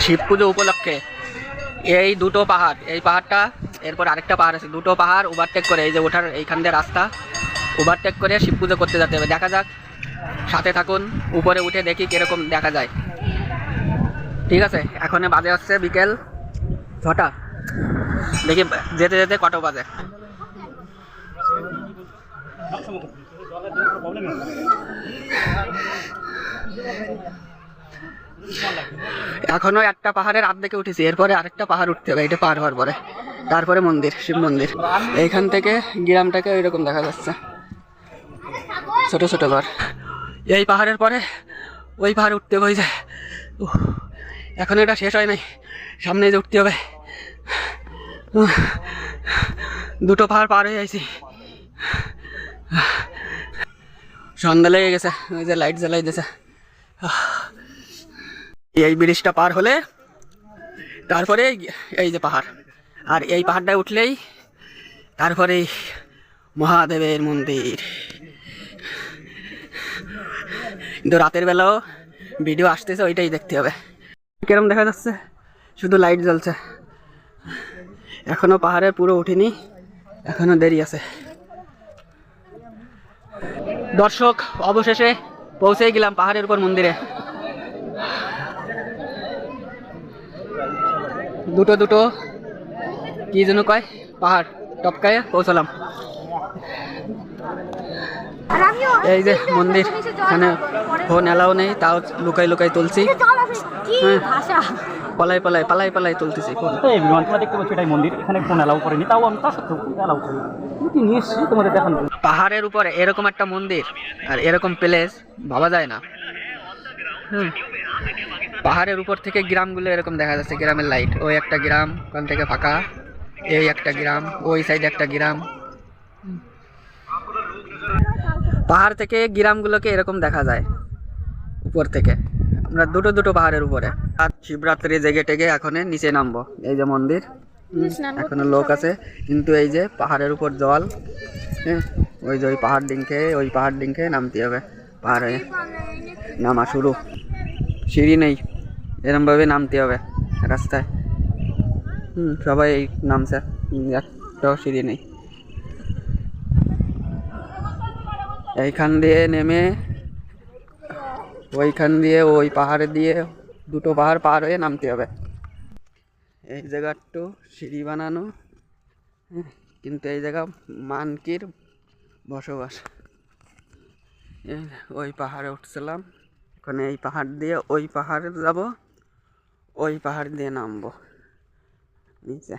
শিব পুজো উপলক্ষে এই দুটো পাহাড়, এই পাহাড়টা এরপর আরেকটা পাহাড় আছে, দুটো পাহাড় ওভারটেক করে এই যে ওঠার এইখান দিয়ে রাস্তা ওভারটেক করে শিব পুজো করতে যেতে হবে। দেখা যাক, সাথে থাকুন, উপরে উঠে দেখি কিরকম দেখা যায়। ঠিক আছে, এখন বাজে হচ্ছে বিকেল 6টা, দেখি যেতে যেতে কত বাজে। এখনো একটা পাহাড়ের অর্ধেকে উঠেছি, এরপরে আরেকটা পাহাড় উঠতে হবে, এটা পার হওয়ার পরে তারপরে মন্দির, শিব মন্দির। এইখান থেকে গ্রামটাকে ওইরকম দেখা যাচ্ছে, ছোট ছোট ঘর। এই পাহাড়ের পরে ওই পাহাড়ে উঠতে হবে, ওই যে এখন এটা শেষ হয় নাই, সামনে যে উঠতে হবে। দুটো পাহাড় পার হয়ে আইছি, সন্ধ্যা লেগে গেছে, ওই যে লাইট জ্বালাই দিয়েছে। এই ব্রিজটা পার হলে তারপরে এই যে পাহাড়, আর এই পাহাড়টায় উঠলেই তারপরে মহাদেবের মন্দির। কিন্তু রাতের বেলাও ভিডিও আসতেছে, ওইটাই দেখতে হবে। কিরম দেখা যাচ্ছে, শুধু লাইট জ্বলছে। এখনো পাহাড়ে পুরো উঠিনি, এখনো দেরি আছে। দর্শক, অবশেষে পৌঁছে গেলাম পাহাড়ের উপর মন্দিরে। দুটো দুটো কি যেন কয় পাহাড় টপকায় পৌঁছলাম। এই যে মন্দির, এখানে ফোন এলাও নেই, তাও লুকাই লুকাই তুলছি। পালাই পালাই পালাই পালাই তুলতেছি ফোন। দেখতে পাচ্ছি এটাই মন্দির, এখানে ফোন এলাও করেনি, তাও আমি তা সত্ত্বেও এলাও করি। নিয়ে এসেছি তোমাদের দেখানো। পাহাড়ের উপরে এরকম একটা মন্দির আর এরকম প্লেস ভাবা যায় না। পাহাড়ের উপর থেকে গ্রামগুলো এরকম দেখা যাচ্ছে, গ্রামের লাইট। ওই একটা গ্রাম, ওখান থেকে ফাঁকা, এই একটা গ্রাম, ওই সাইডে একটা গ্রাম। পাহাড় থেকে গ্রামগুলোকে এরকম দেখা যায় উপর থেকে। আমরা দুটো দুটো পাহাড়ের উপরে। আর শিবরাত্রি জেগে টেগে এখন নিচে নামবো। এই যে মন্দির, এখনো লোক আছে, কিন্তু এই যে পাহাড়ের উপর জল। ওই যে ওই পাহাড় ডিঙ্কে, ওই পাহাড় ডিঙ্কে নামতে হবে। পাহাড়ে নামা শুরু, সিঁড়ি নেই, এরমভাবে নামতে হবে রাস্তায়। সবাই নামছে, একটাও সিঁড়ি নেই। এইখান দিয়ে নেমে ওইখান দিয়ে ওই পাহাড়ে দিয়ে দুটো পাহাড় পার হয়ে নামতে হবে। এই জায়গাটা সিঁড়ি বানানো, কিন্তু এই জায়গা মানকির বসবাস। ওই পাহাড়ে উঠছিলাম, এখন এই পাহাড় দিয়ে ওই পাহাড়ে যাব, ওই পাহাড় দিয়ে নামবো নিচে।